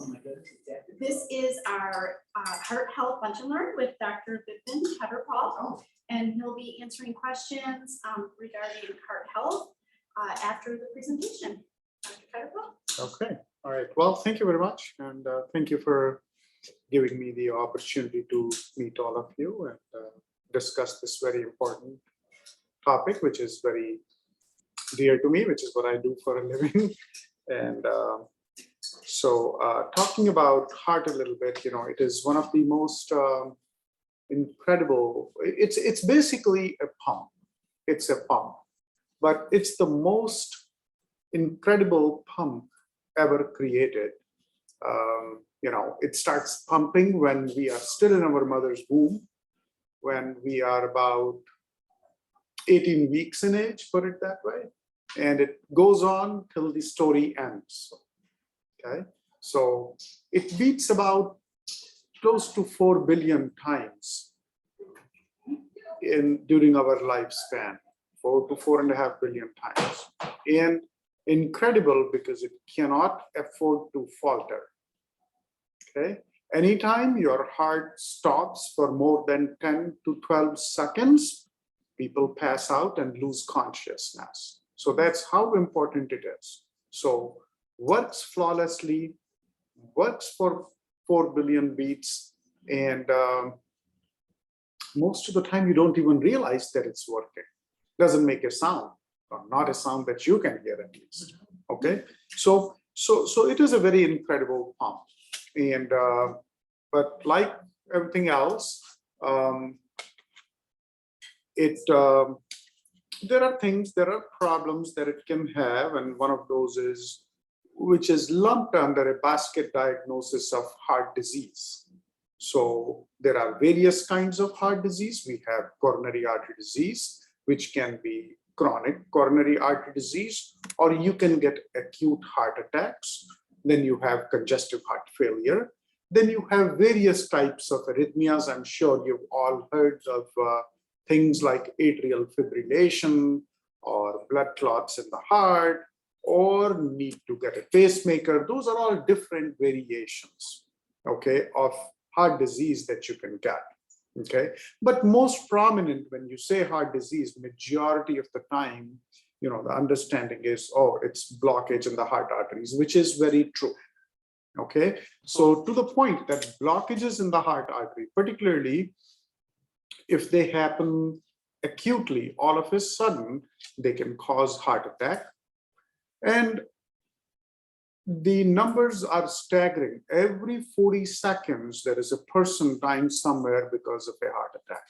my goodness, exactly. This is our Heart Health Lunch and Learn with Dr. Vipin Khetarpal, Oh, and he'll be answering questions regarding heart health after the presentation. Dr. Khetarpal? Okay, all right. Well, thank you very much. And thank you for giving me the opportunity to meet all of you and discuss this very important topic, which is very dear to me, which is what I do for a living. And so talking about heart a little bit, you know, it is one of the most incredible, it's basically a pump. It's a pump, but it's the most incredible pump ever created. You know, it starts pumping when we are still in our mother's womb, when we are about 18 weeks in age, put it that way, and it goes on till the story ends. Okay, so it beats about close to 4 billion times during our lifespan, 4 to 4.5 billion times, and incredible because it cannot afford to falter. Okay, anytime your heart stops for more than 10 to 12 seconds, people pass out and lose consciousness. So that's how important it is. So works flawlessly, works for 4 billion beats, and most of the time you don't even realize that it's working. Doesn't make a sound, or not a sound that you can hear at least. Okay, so it is a very incredible pump, and but like everything else, there are things, there are problems that it can have, and one of those is, which is lumped under a basket diagnosis of heart disease. So there are various kinds of heart disease. We have coronary artery disease, which can be chronic coronary artery disease, or you can get acute heart attacks. Then you have congestive heart failure. Then you have various types of arrhythmias. I'm sure you've all heard of things like atrial fibrillation, or blood clots in the heart, or need to get a pacemaker. Those are all different variations, okay, of heart disease that you can get. Okay, but most prominent when you say heart disease, majority of the time, you know, the understanding is, oh, it's blockage in the heart arteries, which is very true. Okay, so to the point that blockages in the heart artery, particularly if they happen acutely, all of a sudden, they can cause heart attack. And the numbers are staggering. Every 40 seconds, there is a person dying somewhere because of a heart attack.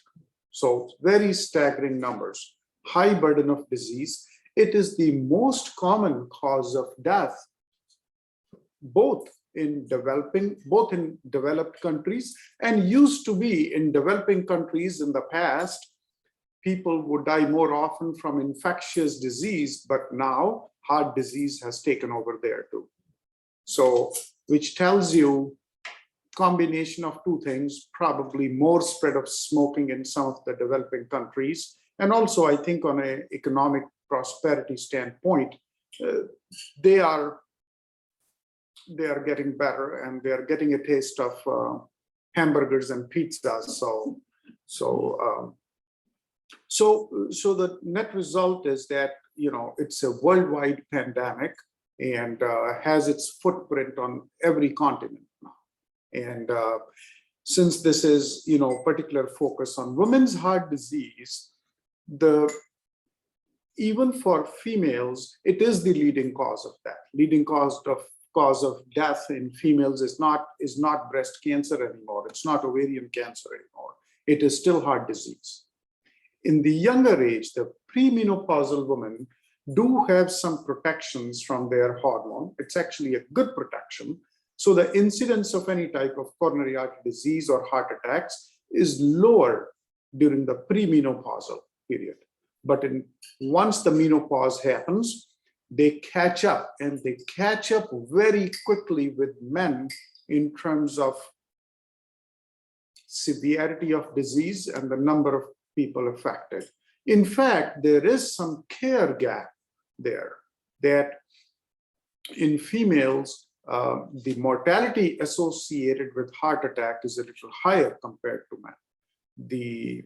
So very staggering numbers, high burden of disease. It is the most common cause of death, both in developed countries, and used to be in developing countries in the past. People would die more often from infectious disease, but now heart disease has taken over there too. So, which tells you combination of two things, probably more spread of smoking in some of the developing countries. And also, I think on an economic prosperity standpoint, they are getting better, and they are getting a taste of hamburgers and pizzas. So the net result is that, you know, it's a worldwide pandemic, and has its footprint on every continent now. And since this is, you know, particular focus on women's heart disease, even for females, it is the leading cause of death. Leading cause of death in females is not breast cancer anymore. It's not ovarian cancer anymore. It is still heart disease. In the younger age, the premenopausal women do have some protections from their hormone. It's actually a good protection. So the incidence of any type of coronary artery disease or heart attacks is lower during the premenopausal period. But once the menopause happens, they catch up, and they catch up very quickly with men in terms of severity of disease and the number of people affected. In fact, there is some care gap there, that in females, the mortality associated with heart attack is a little higher compared to men. The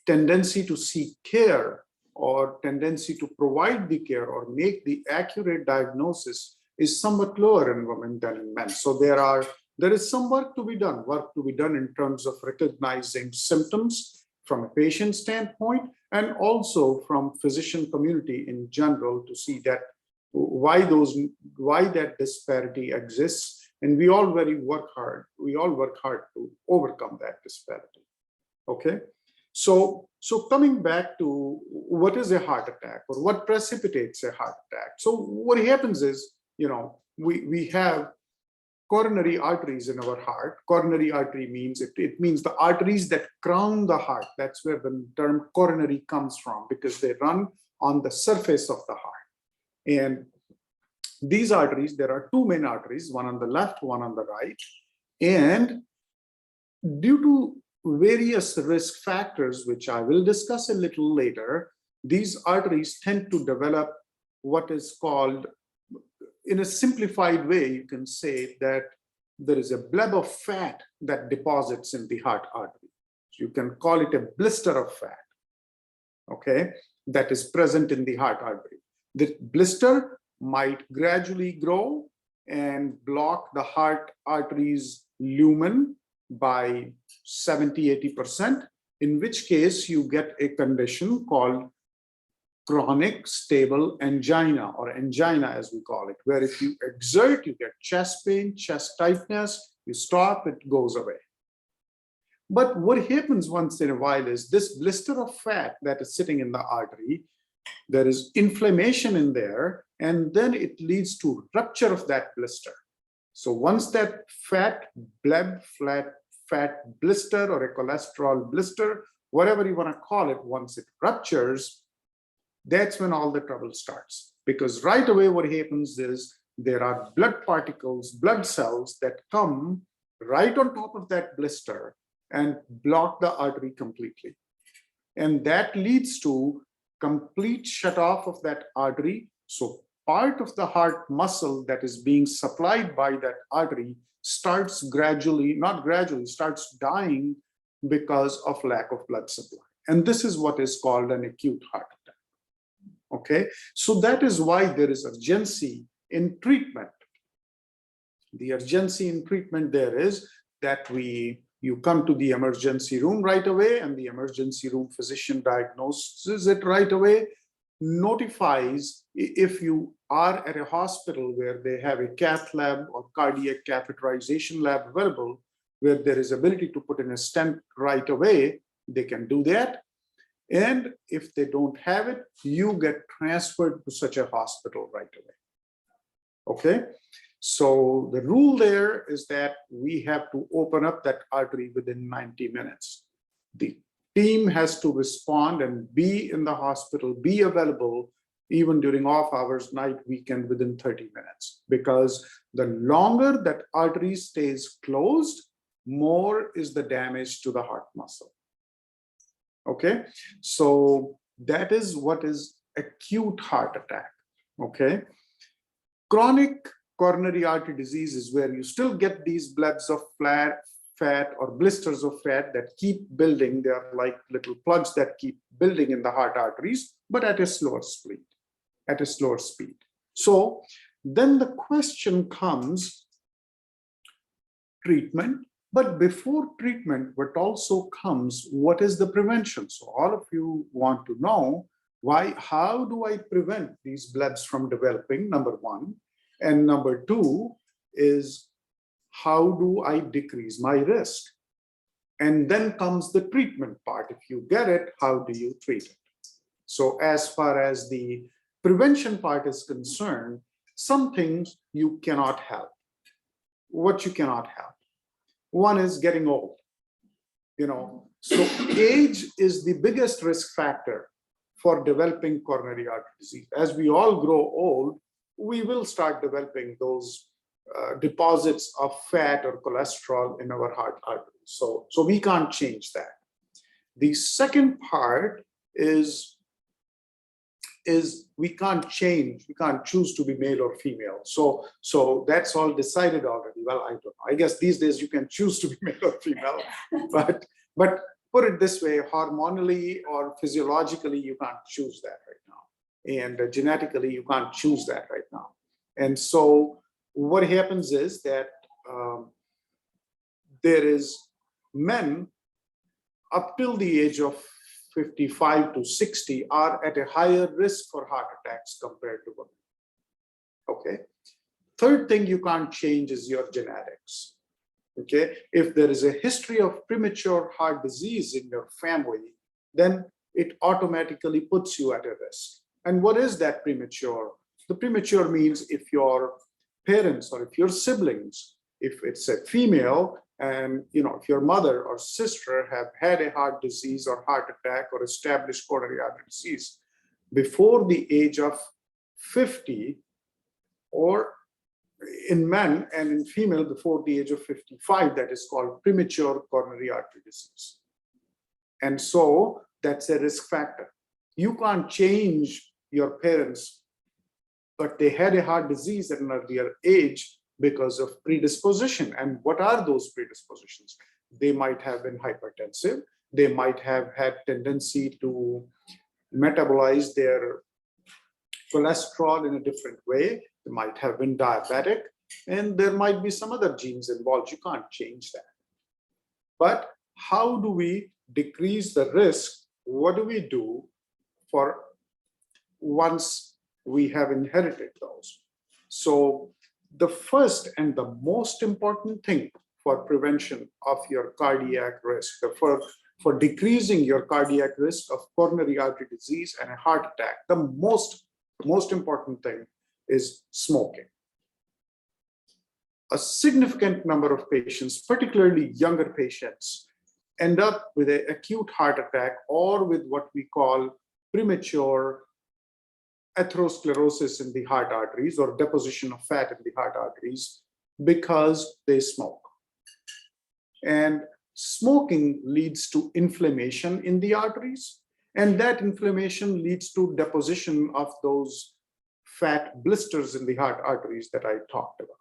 tendency to seek care or tendency to provide the care or make the accurate diagnosis is somewhat lower in women than in men. So there is some work to be done in terms of recognizing symptoms from a patient standpoint and also from physician community in general to see that why that disparity exists. And we all work hard to overcome that disparity. Okay. So coming back to what is a heart attack or what precipitates a heart attack. So what happens is, we have coronary arteries in our heart. Coronary artery means it means the arteries that crown the heart. That's where the term coronary comes from, because they run on the surface of the heart. And these arteries, there are two main arteries, one on the left, one on the right. And due to various risk factors, which I will discuss a little later, these arteries tend to develop what is called, in a simplified way, you can say that there is a bleb of fat that deposits in the heart artery. You can call it a blister of fat, okay, that is present in the heart artery. The blister might gradually grow and block the heart artery's lumen by 70–80%, in which case you get a condition called chronic stable angina, or angina as we call it, where if you exert, you get chest pain, chest tightness, you stop, it goes away. But what happens once in a while is this blister of fat that is sitting in the artery, there is inflammation in there, and then it leads to rupture of that blister. So once that fat bleb, fat blister or a cholesterol blister, whatever you want to call it, once it ruptures, that's when all the trouble starts. Because right away what happens is there are blood particles, blood cells that come right on top of that blister and block the artery completely. And that leads to complete shut off of that artery. So part of the heart muscle that is being supplied by that artery starts starts dying because of lack of blood supply. And this is what is called an acute heart attack. Okay, so that is why there is urgency in treatment. The urgency in treatment there is that you come to the emergency room right away, and the emergency room physician diagnoses it right away, notifies if you are at a hospital where they have a cath lab or cardiac catheterization lab available, where there is ability to put in a stent right away, they can do that. And if they don't have it, you get transferred to such a hospital right away. Okay, so the rule there is that we have to open up that artery within 90 minutes. The team has to respond and be in the hospital, be available even during off hours, night, weekend, within 30 minutes. Because the longer that artery stays closed, more is the damage to the heart muscle. Okay, so that is what is acute heart attack. Okay, chronic coronary artery disease is where you still get these blebs of fat or blisters of fat that keep building. They are like little plugs that keep building in the heart arteries, but at a slower speed. So then the question comes, treatment. But before treatment, what also comes, what is the prevention? So all of you want to know how do I prevent these blebs from developing, number one. And number two is, how do I decrease my risk? And then comes the treatment part. If you get it, how do you treat it? So as far as the prevention part is concerned, some things you cannot help. What you cannot help? One is getting old, so age is the biggest risk factor for developing coronary artery disease. As we all grow old, we will start developing those deposits of fat or cholesterol in our heart arteries. So we can't change that. The second part is is we can't change, we can't choose to be male or female. So that's all decided already. Well, I don't know. I guess these days you can choose to be male or female, but put it this way, hormonally or physiologically, you can't choose that right now. And genetically, you can't choose that right now. And so what happens is that there is men up till the age of 55 to 60 are at a higher risk for heart attacks compared to women. Okay. Third thing you can't change is your genetics. Okay. If there is a history of premature heart disease in your family, then it automatically puts you at a risk. And what is that premature? The premature means if your parents or if your siblings, if it's a female, and if your mother or sister have had a heart disease or heart attack or established coronary artery disease before the age of 50, or in men and in female before the age of 55, that is called premature coronary artery disease. And so that's a risk factor. You can't change your parents, but they had a heart disease at an earlier age because of predisposition. And what are those predispositions? They might have been hypertensive. They might have had tendency to metabolize their cholesterol in a different way. They might have been diabetic, and there might be some other genes involved. You can't change that. But how do we decrease the risk? What do we do for once we have inherited those? So the first and the most important thing for prevention of your cardiac risk, for decreasing your cardiac risk of coronary artery disease and a heart attack, the most important thing is smoking. A significant number of patients, particularly younger patients, end up with an acute heart attack or with what we call premature atherosclerosis in the heart arteries or deposition of fat in the heart arteries because they smoke. And smoking leads to inflammation in the arteries, and that inflammation leads to deposition of those fat blisters in the heart arteries that I talked about.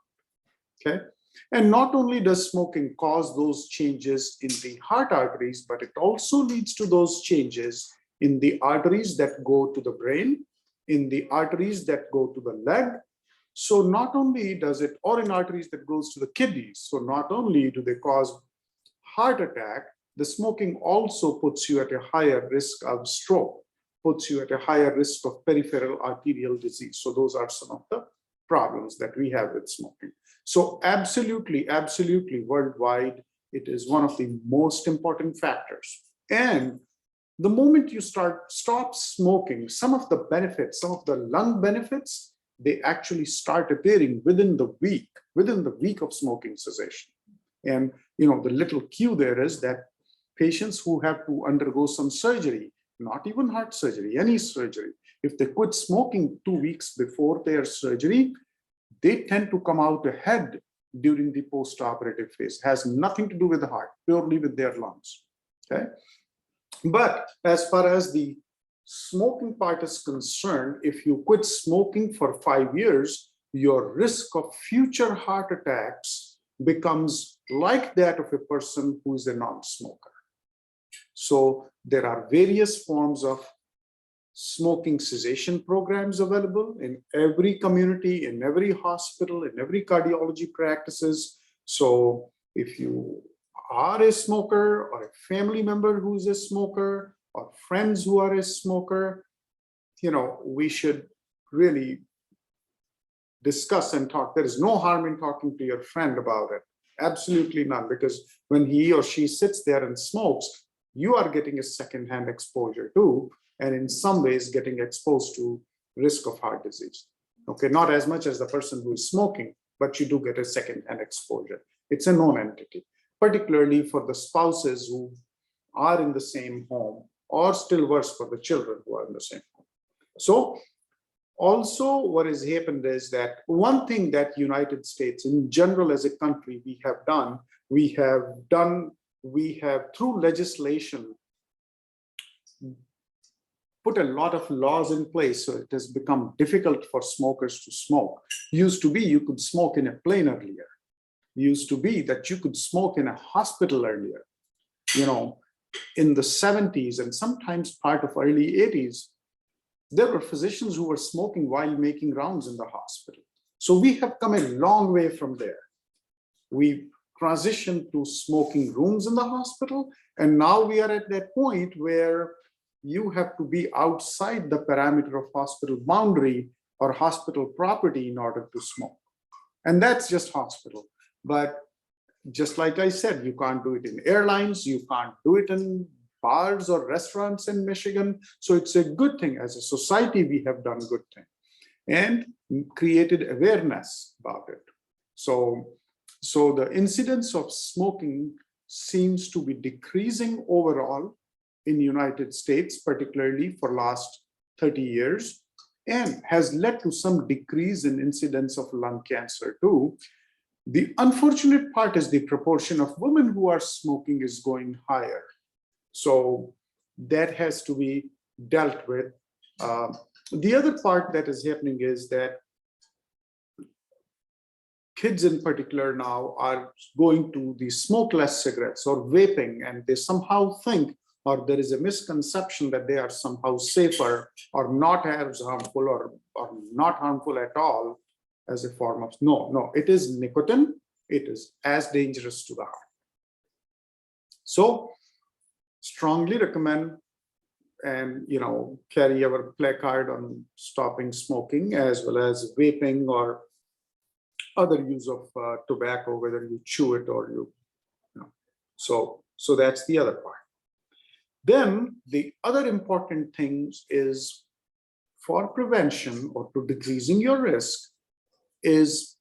Okay. And not only does smoking cause those changes in the heart arteries, but it also leads to those changes in the arteries that go to the brain, in the arteries that go to the leg. So not only does it, or in arteries that goes to the kidneys, so not only do they cause heart attack, the smoking also puts you at a higher risk of stroke, puts you at a higher risk of peripheral arterial disease. So those are some of the problems that we have with smoking. So absolutely, absolutely worldwide, it is one of the most important factors. And the moment you stop smoking, some of the benefits, some of the lung benefits, they actually start appearing within the week of smoking cessation. And the little cue there is that patients who have to undergo some surgery, not even heart surgery, any surgery, if they quit smoking 2 weeks before their surgery, they tend to come out ahead during the post-operative phase. It has nothing to do with the heart, purely with their lungs. Okay. But as far as the smoking part is concerned, if you quit smoking for 5 years, your risk of future heart attacks becomes like that of a person who is a non-smoker. So there are various forms of smoking cessation programs available in every community, in every hospital, in every cardiology practices. So if you are a smoker or a family member who's a smoker or friends who are a smoker, we should really discuss and talk. There is no harm in talking to your friend about it. Absolutely none, because when he or she sits there and smokes, you are getting a secondhand exposure too, and in some ways getting exposed to risk of heart disease. Okay, not as much as the person who is smoking, but you do get a secondhand exposure. It's a known entity, particularly for the spouses who are in the same home, or still worse for the children who are in the same home. So also what has happened is that one thing that United States in general as a country we have through legislation put a lot of laws in place, so it has become difficult for smokers to smoke. Used to be you could smoke in a plane earlier. Used to be that you could smoke in a hospital earlier. You know, in the 70s and sometimes part of early 80s, there were physicians who were smoking while making rounds in the hospital. So we have come a long way from there. We transitioned to smoking rooms in the hospital, and now we are at that point where you have to be outside the parameter of hospital boundary or hospital property in order to smoke. And that's just hospital. But just like I said, you can't do it in airlines, you can't do it in bars or restaurants in Michigan. So it's a good thing. As a society, we have done good thing and created awareness about it. So the incidence of smoking seems to be decreasing overall in the United States, particularly for last 30 years, and has led to some decrease in incidence of lung cancer too. The unfortunate part is the proportion of women who are smoking is going higher. So that has to be dealt with. The other part that is happening is that kids in particular now are going to the smokeless cigarettes or vaping, and they somehow think, or there is a misconception that they are somehow safer or not as harmful or not harmful at all as a form of, no, it is nicotine. It is as dangerous to the heart. So strongly recommend and, you know, carry our placard on stopping smoking as well as vaping or other use of tobacco, whether you chew it or you know. So that's the other part. Then the other important things is for prevention or to decreasing your risk is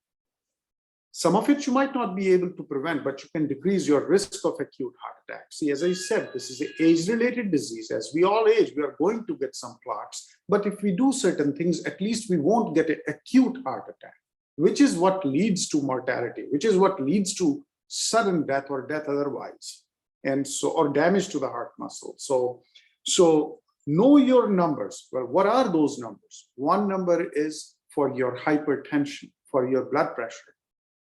some of it you might not be able to prevent, but you can decrease your risk of acute heart attack. See, as I said, this is an age-related disease. As we all age, we are going to get some clots. But if we do certain things, at least we won't get an acute heart attack, which is what leads to mortality, which is what leads to sudden death or death otherwise, and so, or damage to the heart muscle. So know your numbers. Well, what are those numbers? One number is for your hypertension, for your blood pressure.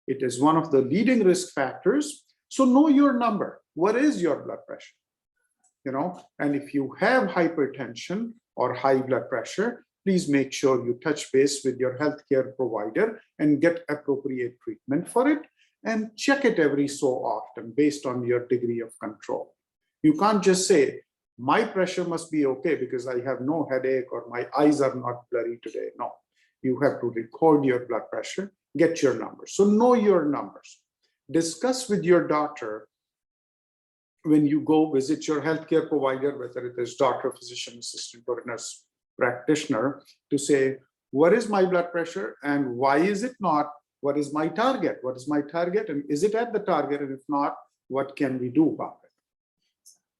It is one of the leading risk factors. So know your number. What is your blood pressure? You know, and if you have hypertension or high blood pressure, please make sure you touch base with your healthcare provider and get appropriate treatment for it, and check it every so often based on your degree of control. You can't just say, my pressure must be okay because I have no headache or my eyes are not blurry today. No, you have to record your blood pressure, get your numbers. So know your numbers. Discuss with your doctor when you go visit your healthcare provider, whether it is doctor, physician assistant, or nurse practitioner, to say, what is my blood pressure and why is it not? What is my target? What is my target? And is it at the target? And if not, what can we do about it?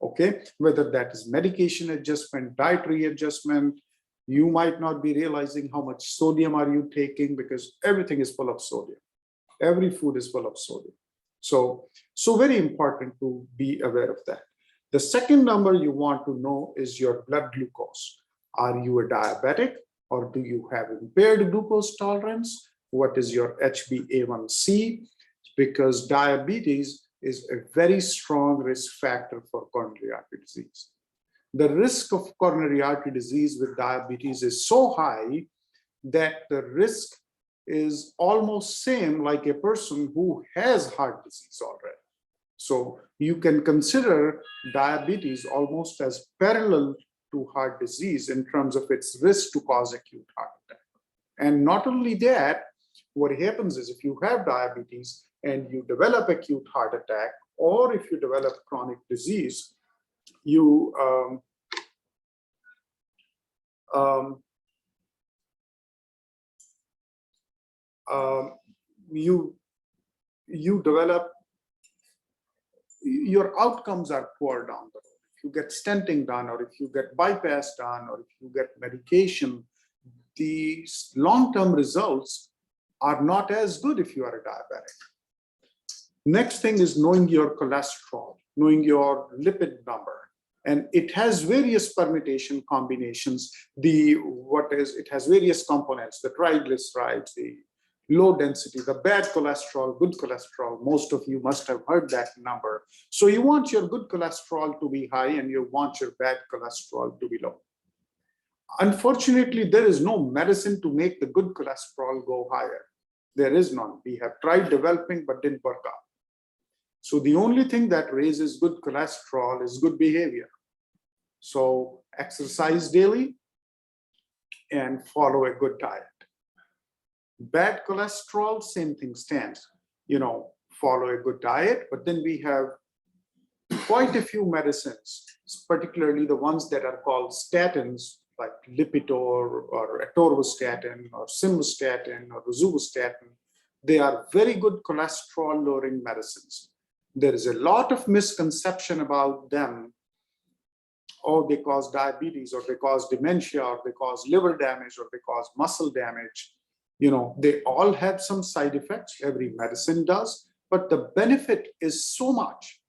Okay, whether that is medication adjustment, dietary adjustment, you might not be realizing how much sodium are you taking because everything is full of sodium. Every food is full of sodium. So very important to be aware of that. The second number you want to know is your blood glucose. Are you a diabetic or do you have impaired glucose tolerance? What is your HbA1c? Because diabetes is a very strong risk factor for coronary artery disease. The risk of coronary artery disease with diabetes is so high that the risk is almost same like a person who has heart disease already. So you can consider diabetes almost as parallel to heart disease in terms of its risk to cause acute heart attack. And not only that, what happens is if you have diabetes and you develop acute heart attack, or if you develop chronic disease, you develop, your outcomes are poor down the road. If you get stenting done, or if you get bypass done, or if you get medication, the long-term results are not as good if you are a diabetic. Next thing is knowing your cholesterol, knowing your lipid number. And it has various permutation combinations. It has various components, the triglycerides, the low density, the bad cholesterol, good cholesterol. Most of you must have heard that number. So you want your good cholesterol to be high and you want your bad cholesterol to be low. Unfortunately, there is no medicine to make the good cholesterol go higher. There is none. We have tried developing, but didn't work out. So the only thing that raises good cholesterol is good behavior. So exercise daily and follow a good diet. Bad cholesterol, same thing stands. Follow a good diet, but then we have quite a few medicines, particularly the ones that are called statins, like Lipitor or atorvastatin or simvastatin or rosuvastatin. They are very good cholesterol-lowering medicines. There is a lot of misconception about them. Oh, they cause diabetes, or they cause dementia, or they cause liver damage, or they cause muscle damage. They all have some side effects. Every medicine does, but the benefit is so much.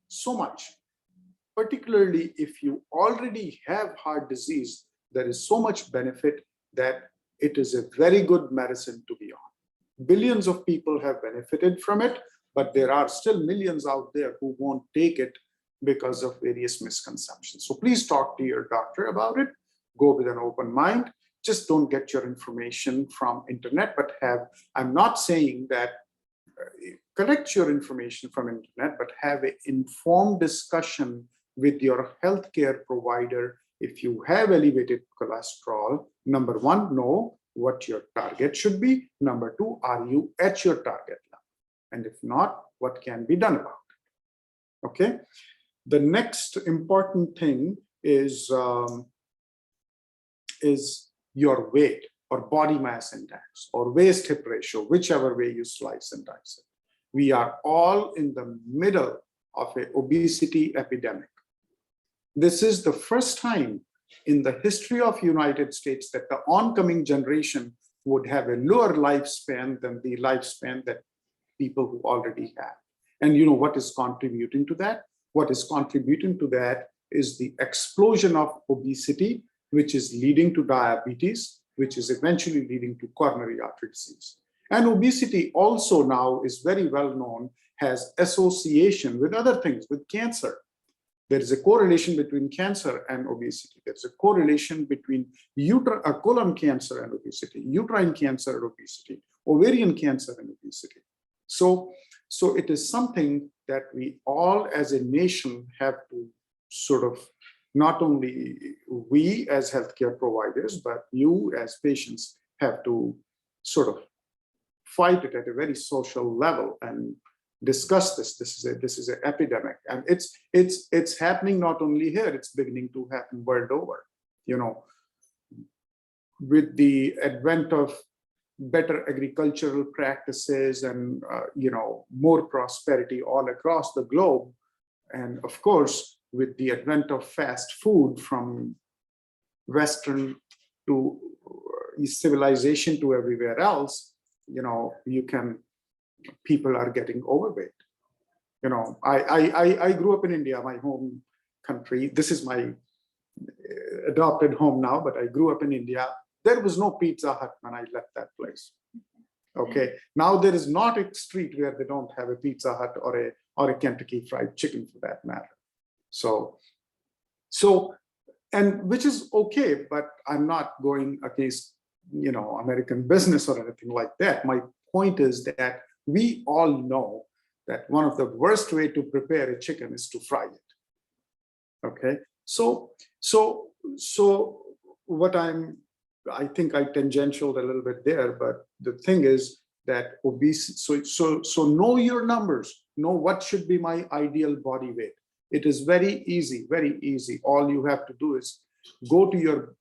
Particularly if you already have heart disease, there is so much benefit that it is a very good medicine to be on. Billions of people have benefited from it, but there are still millions out there who won't take it because of various misconceptions. So please talk to your doctor about it. Go with an open mind. Just don't get your information from internet, but I'm not saying that collect your information from internet, but have an informed discussion with your healthcare provider. If you have elevated cholesterol, number one, know what your target should be. Number two, are you at your target level? And if not, what can be done about it? Okay. The next important thing is your weight or body mass index or waist hip ratio, whichever way you slice and dice it. We are all in the middle of an obesity epidemic. This is the first time in the history of United States that the oncoming generation would have a lower lifespan than the lifespan that people who already have. And you know what is contributing to that? What is contributing to that is the explosion of obesity, which is leading to diabetes, which is eventually leading to coronary artery disease. And obesity also now is very well known, has association with other things, with cancer. There is a correlation between cancer and obesity. There's a correlation between colon cancer and obesity, uterine cancer and obesity, ovarian cancer and obesity. So it is something that we all as a nation have to sort of, not only we as healthcare providers, but you as patients have to sort of fight it at a very social level and discuss this. This is an epidemic, and it's happening not only here; it's beginning to happen world over. With the advent of better agricultural practices and more prosperity all across the globe, and of course with the advent of fast food from Western to civilization to everywhere else, people are getting overweight. I grew up in India, my home country. This is my adopted home now, but I grew up in India. There was no Pizza Hut when I left that place. Okay, now there is not a street where they don't have a Pizza Hut or a Kentucky Fried Chicken for that matter. So, and which is okay, but I'm not going against American business or anything like that. My point is that we all know that one of the worst way to prepare a chicken is to fry it. Okay, so what I think I tangentialed a little bit there, but the thing is that obesity. So know your numbers. Know what should be my ideal body weight. It is very easy, very easy. All you have to do is go to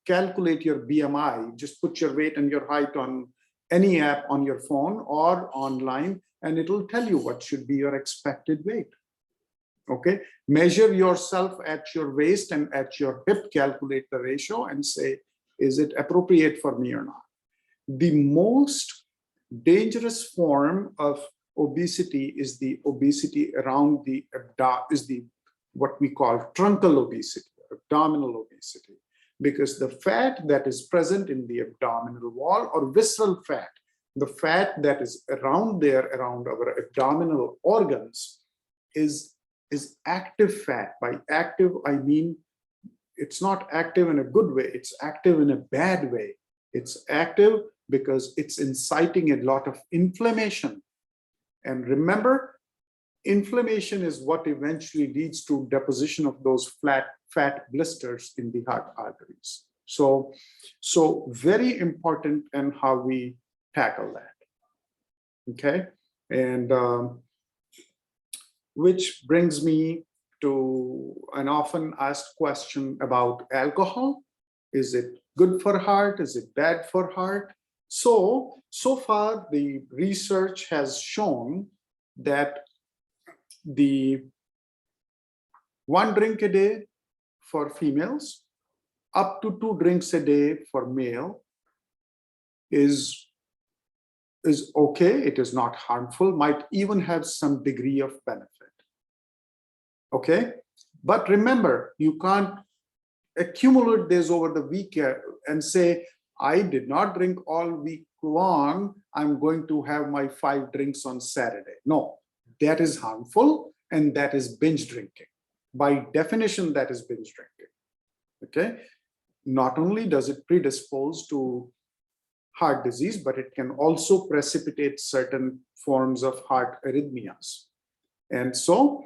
calculate your BMI. Just put your weight and your height on any app on your phone or online, and it will tell you what should be your expected weight. Okay, measure yourself at your waist and at your hip, calculate the ratio and say, is it appropriate for me or not? The most dangerous form of obesity is the obesity around the what we call truncal obesity, abdominal obesity, because the fat that is present in the abdominal wall or visceral fat, the fat that is around there, around our abdominal organs, is active fat. By active, I mean it's not active in a good way, it's active in a bad way. It's active because it's inciting a lot of inflammation. And remember, inflammation is what eventually leads to deposition of those fat blisters in the heart arteries. So very important in how we tackle that. Okay, and which brings me to an often asked question about alcohol. Is it good for heart? Is it bad for heart? So far the research has shown that the 1 drink a day for females, up to 2 drinks a day for male is okay. It is not harmful, might even have some degree of benefit. Okay, but remember, you can't accumulate this over the week and say, I did not drink all week long, I'm going to have my 5 drinks on Saturday. No, that is harmful, and that is binge drinking. By definition, that is binge drinking. Okay, not only does it predispose to heart disease, but it can also precipitate certain forms of heart arrhythmias. And so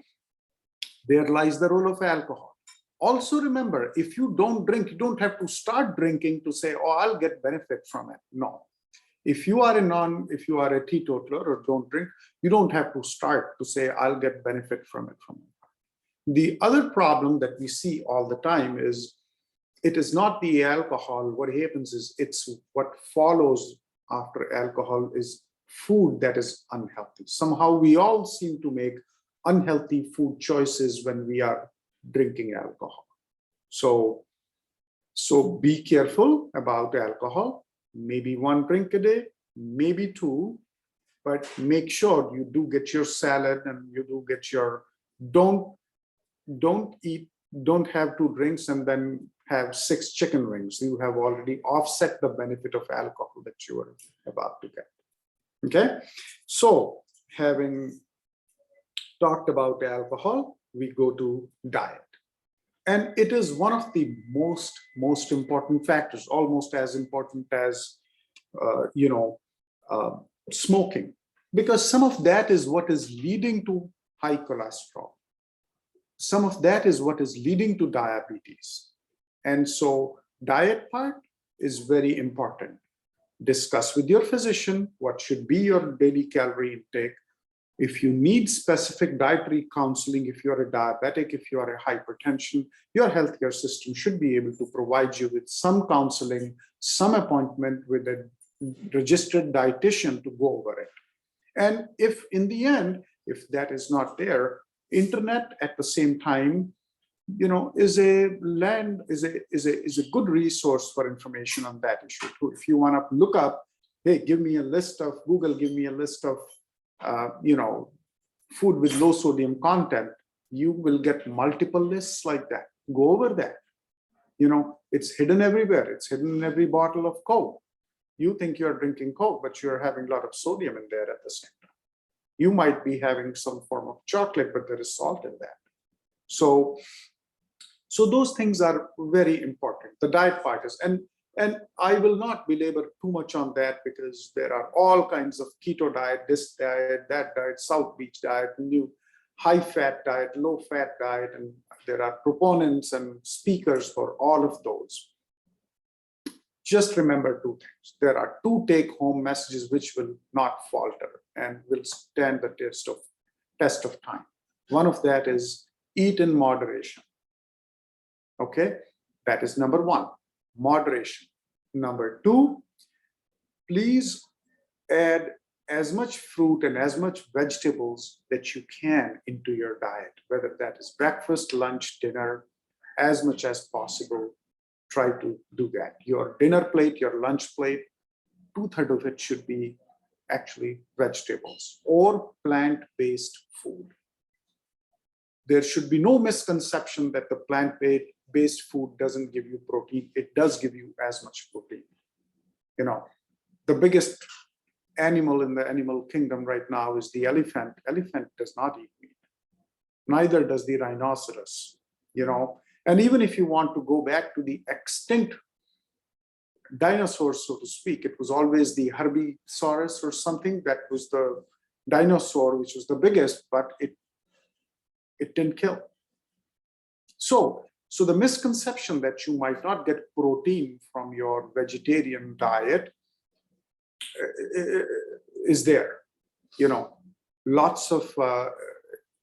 there lies the role of alcohol. Also remember, if you don't drink, you don't have to start drinking to say, oh, I'll get benefit from it. No. If you are a teetotaler or don't drink, you don't have to start to say, I'll get benefit from it. The other problem that we see all the time is, it is not the alcohol. What happens is, it's what follows after alcohol is food that is unhealthy. Somehow we all seem to make unhealthy food choices when we are drinking alcohol. So be careful about alcohol. Maybe 1 drink a day, maybe 2, but make sure you do get your salad and you do get your, don't have 2 drinks and then have 6 chicken wings. You have already offset the benefit of alcohol that you are about to get. Okay, so having talked about alcohol, we go to diet. And it is one of the most important factors, almost as important as smoking, because some of that is what is leading to high cholesterol. Some of that is what is leading to diabetes. And so diet part is very important. Discuss with your physician what should be your daily calorie intake. If you need specific dietary counseling, if you're a diabetic, if you are a hypertension, your healthcare system should be able to provide you with some counseling, some appointment with a registered dietitian to go over it. And if in the end, if that is not there, internet at the same time, is a good resource for information on that issue too. If you want to look up, hey, give me a list of Google, give me a list of food with low sodium content, you will get multiple lists like that. Go over that. It's hidden everywhere. It's hidden in every bottle of Coke. You think you're drinking Coke, but you're having a lot of sodium in there at the same time. You might be having some form of chocolate, but there is salt in that. So those things are very important. The diet part is, and I will not belabor too much on that, because there are all kinds of keto diet, this diet, that diet, South Beach diet, new high fat diet, low fat diet, and there are proponents and speakers for all of those. Just remember 2 things. There are 2 take-home messages which will not falter and will stand the test of time. One of that is eat in moderation. Okay, that is number 1, moderation. Number 2, please add as much fruit and as much vegetables that you can into your diet, whether that is breakfast, lunch, dinner, as much as possible. Try to do that. Your dinner plate, your lunch plate, 2/3 of it should be actually vegetables or plant-based food. there should be no misconception that the plant-based food doesn't give you protein. It does give you as much protein. You know, the biggest animal in the animal kingdom right now is the elephant. Elephant does not eat meat. Neither does the rhinoceros, you know. And even if you want to go back to the extinct dinosaurs, so to speak, it was always the Herbisaurus or something that was the dinosaur, which was the biggest, but it didn't kill. So the misconception that you might not get protein from your vegetarian diet is there. You know, lots of,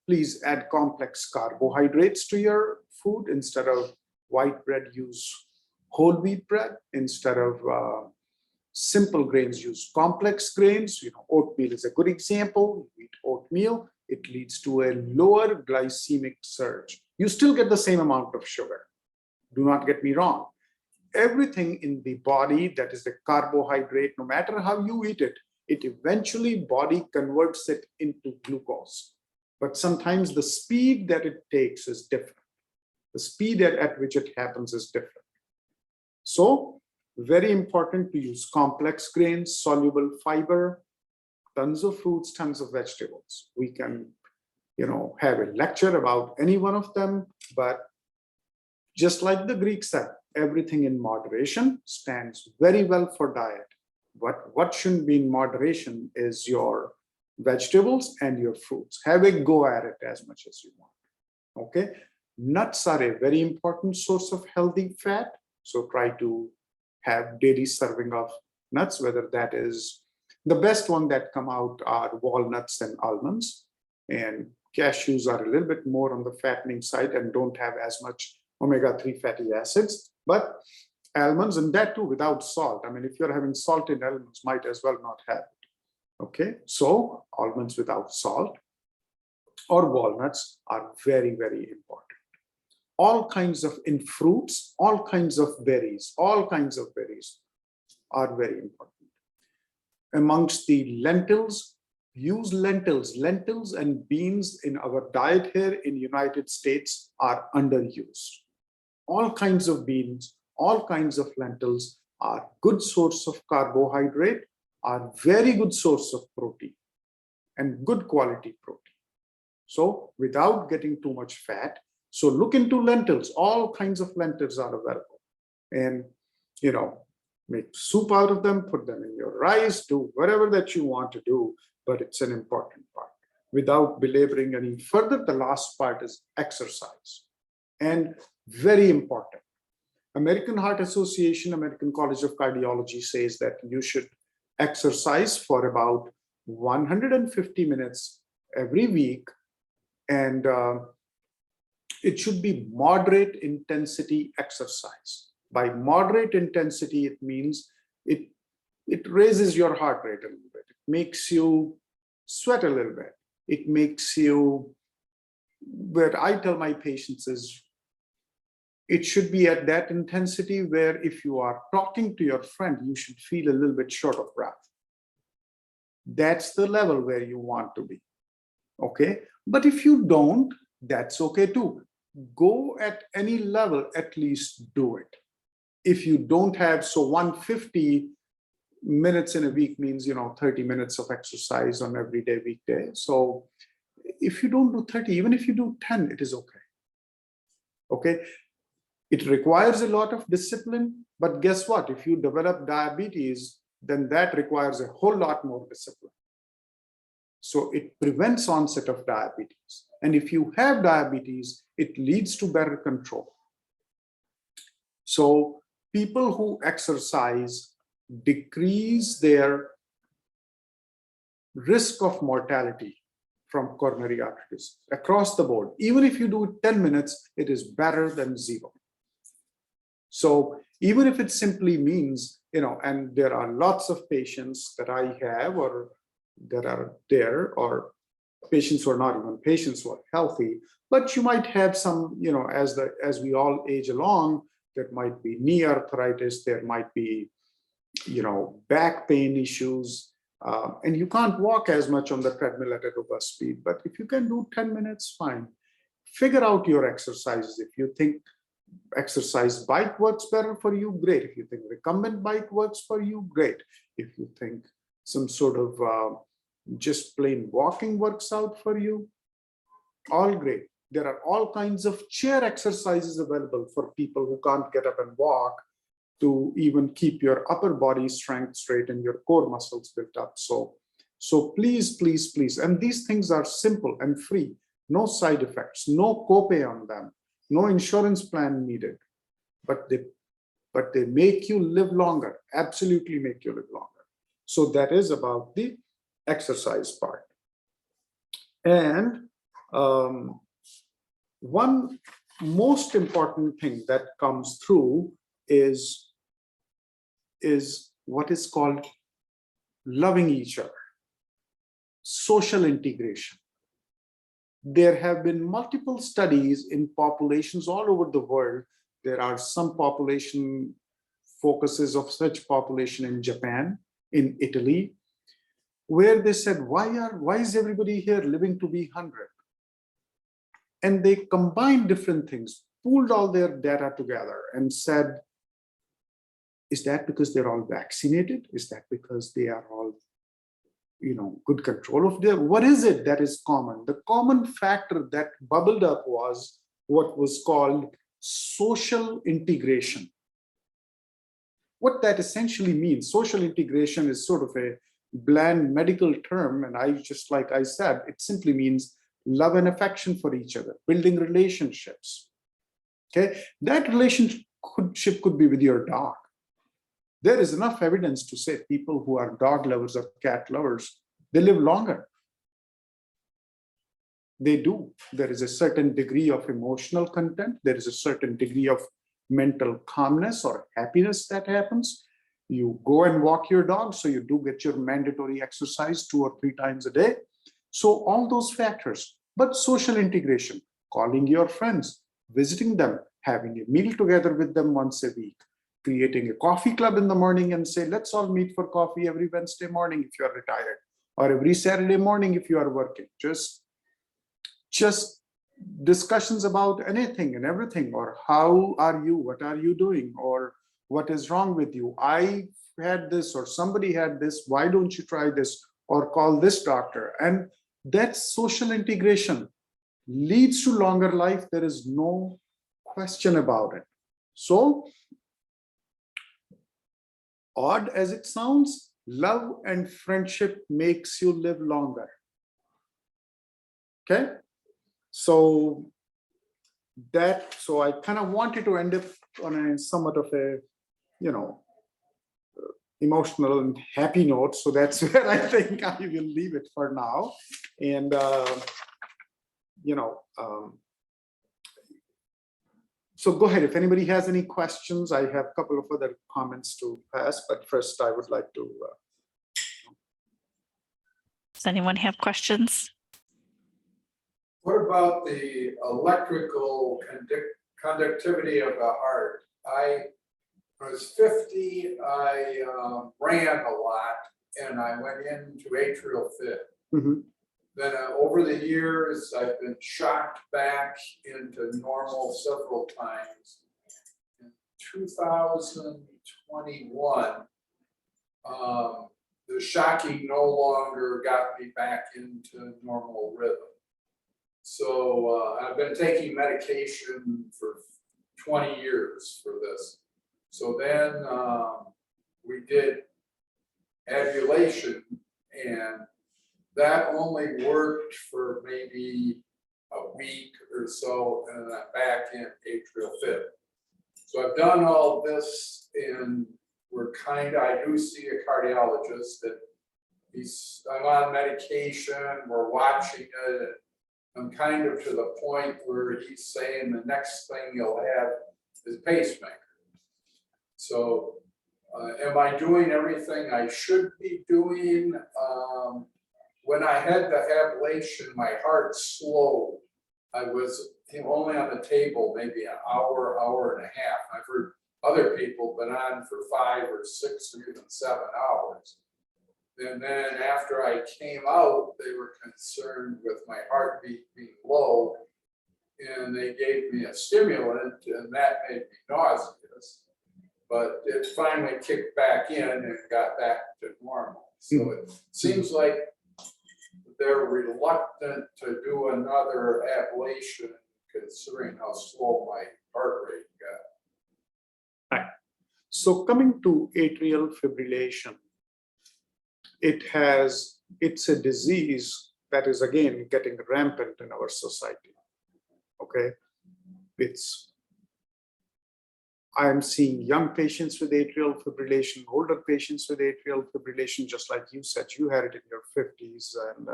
please add complex carbohydrates to your food. Instead of white bread, use whole wheat bread. Instead of simple grains, use complex grains. You know, oatmeal is a good example. You eat oatmeal, it leads to a lower glycemic surge. You still get the same amount of sugar. Do not get me wrong. Everything in the body that is the carbohydrate, no matter how you eat it, it eventually body converts it into glucose. But sometimes the speed that it takes is different. The speed at which it happens is different. So very important to use complex grains, soluble fiber, tons of fruits, tons of vegetables. We can, you know, have a lecture about any one of them, but just like the Greeks said, everything in moderation stands very well for diet. What shouldn't be in moderation is your vegetables and your fruits. Have a go at it as much as you want. Okay. Nuts are a very important source of healthy fat. So try to have daily serving of nuts, whether that is the best one that come out are walnuts and almonds, and cashews are a little bit more on the fattening side and don't have as much omega-3 fatty acids, but almonds, and that too without salt. I mean, if you're having salt in almonds, might as well not have it. Okay, so almonds without salt or walnuts are very, very important. All kinds of, in fruits, all kinds of berries are very important. Amongst the lentils, use lentils and beans in our diet here in the United States are underused. All kinds of beans, all kinds of lentils are good source of carbohydrate, are very good source of protein and good quality protein. So without getting too much fat, so look into lentils. All kinds of lentils are available, and you know, make soup out of them, put them in your rice, do whatever that you want to do, but it's an important part. Without belaboring any further, the last part is exercise, and very important. American Heart Association, American College of Cardiology says that you should exercise for about 150 minutes every week, and it should be moderate intensity exercise. By moderate intensity, it means it raises your heart rate a little bit. It makes you sweat a little bit. It makes you, what I tell my patients is, it should be at that intensity where if you are talking to your friend, you should feel a little bit short of breath. That's the level where you want to be, okay? But if you don't, that's okay too. Go at any level, at least do it. If you don't have, so 150 minutes in a week means, you know, 30 minutes of exercise on every day, weekday. So if you don't do 30, even if you do 10, it is okay. Okay. It requires a lot of discipline, but guess what? If you develop diabetes, then that requires a whole lot more discipline. So it prevents onset of diabetes. And if you have diabetes, it leads to better control. So people who exercise decrease their risk of mortality from coronary artery disease across the board. Even if you do 10 minutes, it is better than zero. So even if it simply means, you know, and there are lots of patients that I have or that are there, or patients who are not even patients who are healthy, but you might have some, you know, as we all age along, there might be knee arthritis, there might be, you know, back pain issues, and you can't walk as much on the treadmill at a robust speed. But if you can do 10 minutes, fine. figure out your exercises. If you think exercise bike works better for you, great. If you think recumbent bike works for you, great. If you think some sort of just plain walking works out for you, all great. There are all kinds of chair exercises available for people who can't get up and walk, to even keep your upper body strength straight and your core muscles built up. So please, please, please. And these things are simple and free, no side effects, no copay on them, no insurance plan needed, but they make you live longer, absolutely make you live longer. So that is about the exercise part. And one most important thing that comes through is what is called loving each other, social integration. There have been multiple studies in populations all over the world. There are some population focuses of such population in Japan, in Italy, where they said, why is everybody here living to be 100? And they combined different things, pooled all their data together and said, is that because they're all vaccinated? Is that because they are all, good control of their, what is it that is common? The common factor that bubbled up was what was called social integration. What that essentially means, social integration is sort of a bland medical term. And like I said, it simply means love and affection for each other, building relationships. Okay, that relationship could be with your dog. There is enough evidence to say people who are dog lovers or cat lovers, they live longer. They do. There is a certain degree of emotional content. There is a certain degree of mental calmness or happiness that happens. You go and walk your dog, so you do get your mandatory exercise 2 or 3 times a day. So all those factors, but social integration, calling your friends, visiting them, having a meal together with them once a week, creating a coffee club in the morning and say, let's all meet for coffee every Wednesday morning if you're retired, or every Saturday morning if you are working. Just discussions about anything and everything, or how are you, what are you doing, or what is wrong with you? I had this, or somebody had this, why don't you try this, or call this doctor? And that social integration leads to longer life. There is no question about it. So, odd as it sounds, love and friendship makes you live longer. Okay, so I kind of wanted to end up on a somewhat of a, emotional and happy note. So that's where I think I will leave it for now. And so go ahead. If anybody has any questions, I have a couple of other comments to pass, but first I would like to. Does anyone have questions? What about the electrical conductivity of the heart? I was 50, I ran a lot, and I went into atrial fib. Mhm. Then over the years, I've been shocked back into normal several times. In 2021, the shocking no longer got me back into normal rhythm. So I've been taking medication for 20 years for this. So then we did ambulation, and that only worked for maybe a week or so, and I'm back in atrial fib. So I've done all this, and I do see a cardiologist, and I'm on medication, we're watching it. I'm kind of to the point where he's saying the next thing you'll have is pacemaker. So am I doing everything I should be doing? When I had the ablation, my heart slowed. I was only on the table maybe an hour, hour and a half. I've heard other people been on for 5 or 6 or even 7 hours. And then after I came out, they were concerned with my heartbeat being low. and they gave me a stimulant, and that made me nauseous. But it finally kicked back in and got back to normal. So it seems like they're reluctant to do another ablation considering how slow my heart rate got. So coming to atrial fibrillation, it's a disease that is again getting rampant in our society. Okay, I'm seeing young patients with atrial fibrillation, older patients with atrial fibrillation, just like you said, you had it in your 50s. And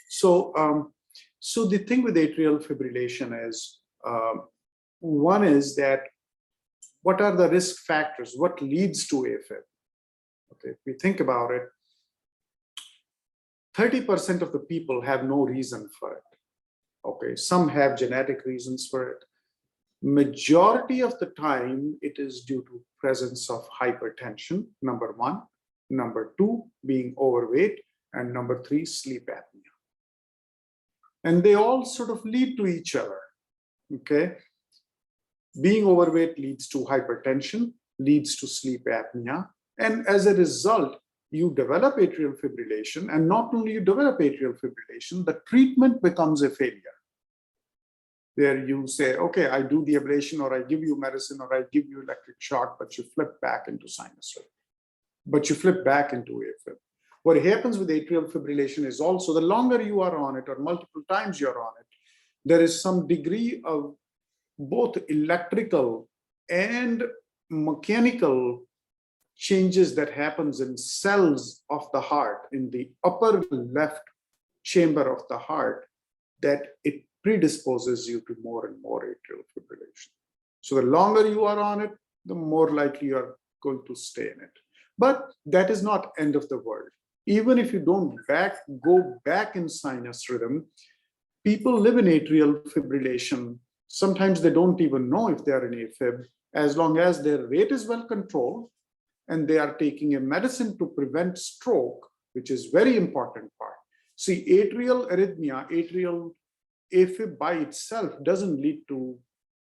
so the thing with atrial fibrillation is, one is that what are the risk factors? What leads to AFib? Okay, if we think about it, 30% of the people have no reason for it. Okay, some have genetic reasons for it. Majority of the time, it is due to presence of hypertension, number one. Number two, being overweight. And number three, sleep apnea. And they all sort of lead to each other, okay? Being overweight leads to hypertension, leads to sleep apnea. And as a result, you develop atrial fibrillation. And not only you develop atrial fibrillation, the treatment becomes a failure. Where you say, okay, I do the ablation, or I give you medicine, or I give you electric shock, but you flip back into sinus rhythm. But you flip back into AFib. What happens with atrial fibrillation is also the longer you are on it, or multiple times you're on it, there is some degree of both electrical and mechanical changes that happens in cells of the heart, in the upper left chamber of the heart, that it predisposes you to more and more atrial fibrillation. So the longer you are on it, the more likely you are going to stay in it. But that is not end of the world. Even if you don't go back in sinus rhythm, people live in atrial fibrillation. Sometimes they don't even know if they are in AFib, as long as their rate is well controlled and they are taking a medicine to prevent stroke, which is very important part. See, atrial arrhythmia, atrial AFib by itself doesn't lead to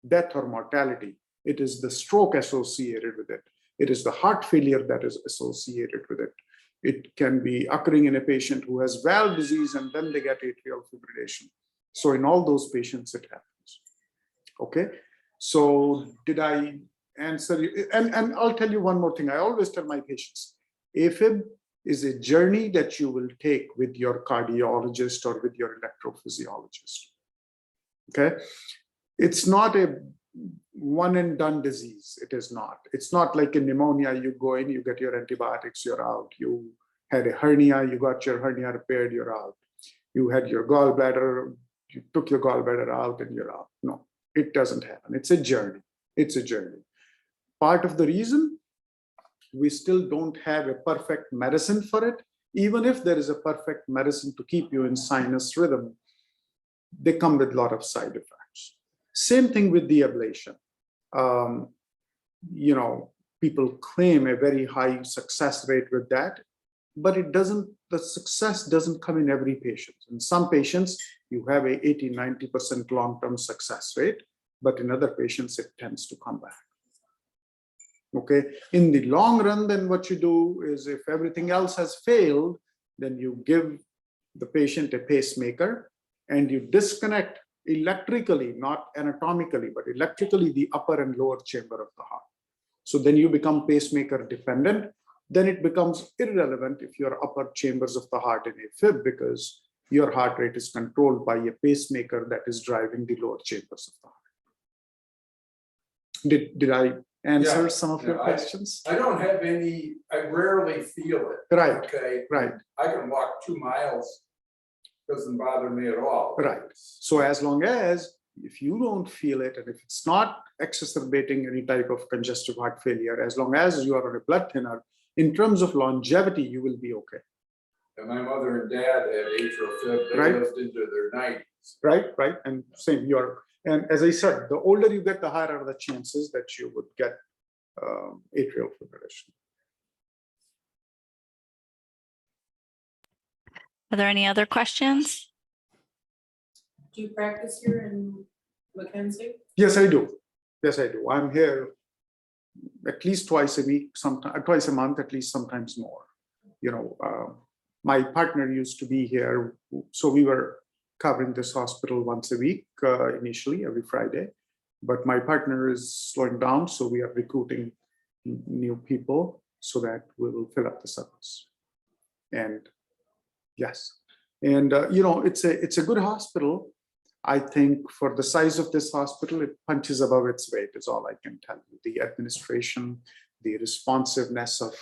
death or mortality. It is the stroke associated with it. It is the heart failure that is associated with it. It can be occurring in a patient who has valve disease and then they get atrial fibrillation. So in all those patients, it happens. Okay, so did I answer you? And I'll tell you one more thing. I always tell my patients, AFib is a journey that you will take with your cardiologist or with your electrophysiologist. Okay, it's not a one and done disease. It is not. It's not like a pneumonia. You go in, you get your antibiotics, you're out. You had a hernia, you got your hernia repaired, you're out. You had your gallbladder, you took your gallbladder out and you're out. No, it doesn't happen. It's a journey. It's a journey. Part of the reason we still don't have a perfect medicine for it, even if there is a perfect medicine to keep you in sinus rhythm, they come with a lot of side effects. Same thing with the ablation. You know, people claim a very high success rate with that, but it doesn't, the success doesn't come in every patient. In some patients, you have a 80–90% long-term success rate, but in other patients, it tends to come back. Okay, in the long run, then what you do is, if everything else has failed, then you give the patient a pacemaker and you disconnect electrically, not anatomically, but electrically, the upper and lower chamber of the heart. So then you become pacemaker dependent. Then it becomes irrelevant if your upper chambers of the heart in AFib, because your heart rate is controlled by a pacemaker that is driving the lower chambers of the heart. Did I answer some of your questions? I don't have any, I rarely feel it. Right. Okay. Right. I can walk 2 miles, doesn't bother me at all. Right. So as long as, if you don't feel it, and if it's not exacerbating any type of congestive heart failure, as long as you are on a blood thinner, in terms of longevity, you will be okay. And my mother and dad had atrial fib. They Right. lived into their 90s. Right, right. And same, and as I said, the older you get, the higher are the chances that you would get atrial fibrillation. Are there any other questions? Do you practice here in Mackenzie? Yes, I do. Yes, I do. I'm here at least twice a week, sometimes twice a month, at least sometimes more. You know, my partner used to be here, so we were covering this hospital once a week initially, every Friday. But my partner is slowing down, so we are recruiting new people so that we will fill up the service. And yes, and you know, it's a good hospital. I think for the size of this hospital, it punches above its weight, is all I can tell you. The administration, the responsiveness of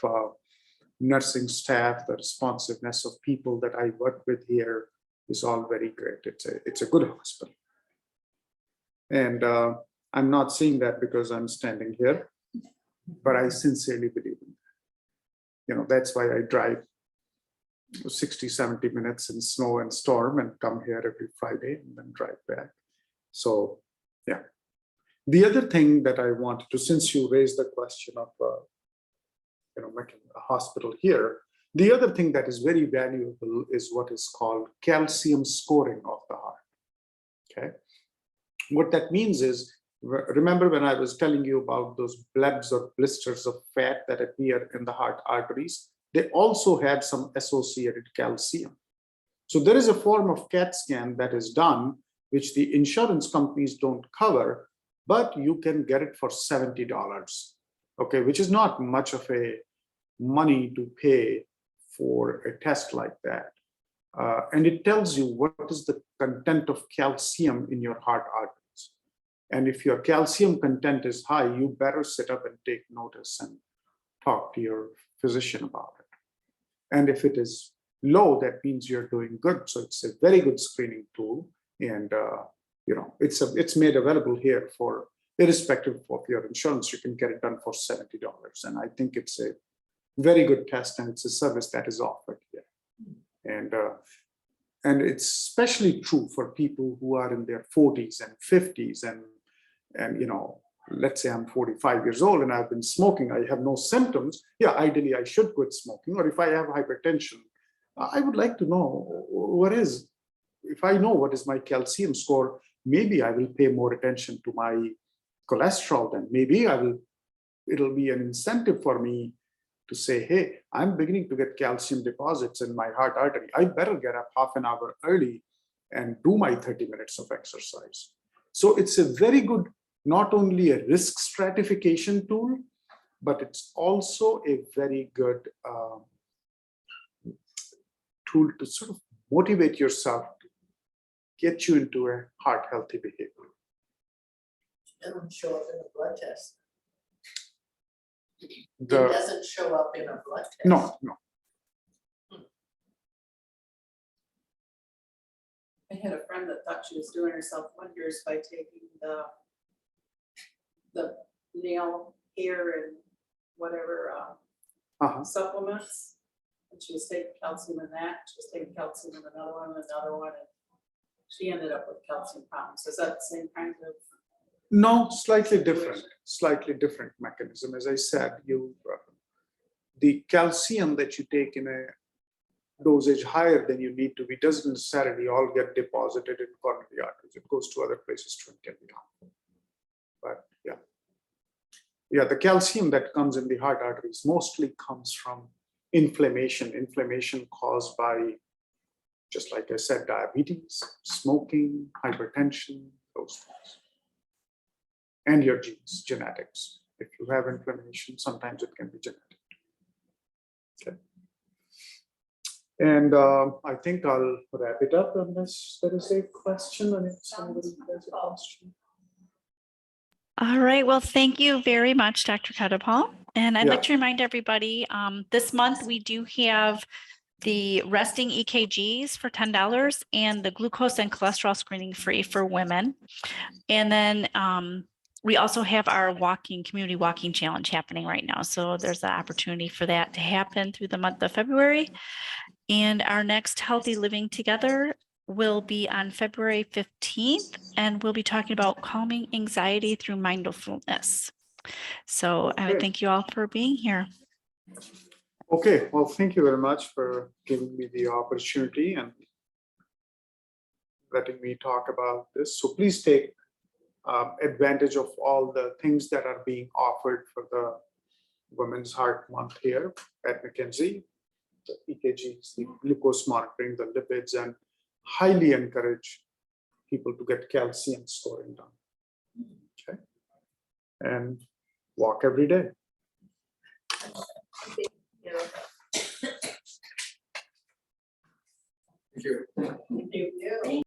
nursing staff, the responsiveness of people that I work with here is all very great. It's a good hospital. And I'm not saying that because I'm standing here, but I sincerely believe in that. You know, that's why I drive 60, 70 minutes in snow and storm and come here every Friday and then drive back. So, yeah. The other thing that I wanted to, since you raised the question of, you know, making a hospital here, the other thing that is very valuable is what is called calcium scoring of the heart. Okay. What that means is, remember when I was telling you about those blebs or blisters of fat that appear in the heart arteries? They also had some associated calcium. So there is a form of CAT scan that is done, which the insurance companies don't cover, but you can get it for $70, okay, which is not much of a money to pay for a test like that. And it tells you what is the content of calcium in your heart arteries. And if your calcium content is high, you better sit up and take notice and talk to your physician about it. And if it is low, that means you're doing good. So it's a very good screening tool. And you know, it's made available here for, irrespective of your insurance, you can get it done for $70. And I think it's a very good test, and it's a service that is offered here. And it's especially true for people who are in their 40s and 50s, and you know, let's say I'm 45 years old and I've been smoking, I have no symptoms. Yeah, ideally I should quit smoking. Or if I have hypertension, I would like to know if I know what is my calcium score, maybe I will pay more attention to my cholesterol. Then maybe it'll be an incentive for me to say, hey, I'm beginning to get calcium deposits in my heart artery. I better get up half an hour early and do my 30 minutes of exercise. So it's a very good, not only a risk stratification tool, but it's also a very good tool to sort of motivate yourself, to get you into a heart healthy behavior. It doesn't show up in a blood test. It The, doesn't show up in a blood test. no, no. I had a friend that thought she was doing herself wonders by taking the nail, hair, and whatever supplements. And she was taking calcium in that. She was taking calcium in another one, and she ended up with calcium problems. Is that the same kind of? No, slightly different mechanism. As I said, the calcium that you take in a dosage higher than you need to be doesn't necessarily all get deposited in coronary arteries. It goes to other places too and can be harmful. But yeah, the calcium that comes in the heart arteries mostly comes from inflammation caused by, just like I said, diabetes, smoking, hypertension, those things. And your genes, genetics. If you have inflammation, sometimes it can be genetic. Okay. And I think I'll wrap it up unless there is a question. And if somebody has a question. All right. Well, thank you very much, Dr. Khetarpal. And I'd like to remind everybody, this month we do have the resting EKGs for $10 and the glucose and cholesterol screening free for women. And then we also have our community walking challenge happening right now. So there's an opportunity for that to happen through the month of February. And our next Healthy Living Together will be on February 15th, and we'll be talking about calming anxiety through mindfulness. So I would thank you all for being here. Okay, well, thank you very much for giving me the opportunity and letting me talk about this. So please take advantage of all the things that are being offered for the Women's Heart Month here at McKinsey, the EKGs, the glucose monitoring, the lipids, and highly encourage people to get calcium scoring done. Okay. And walk every day. Thank you. You do.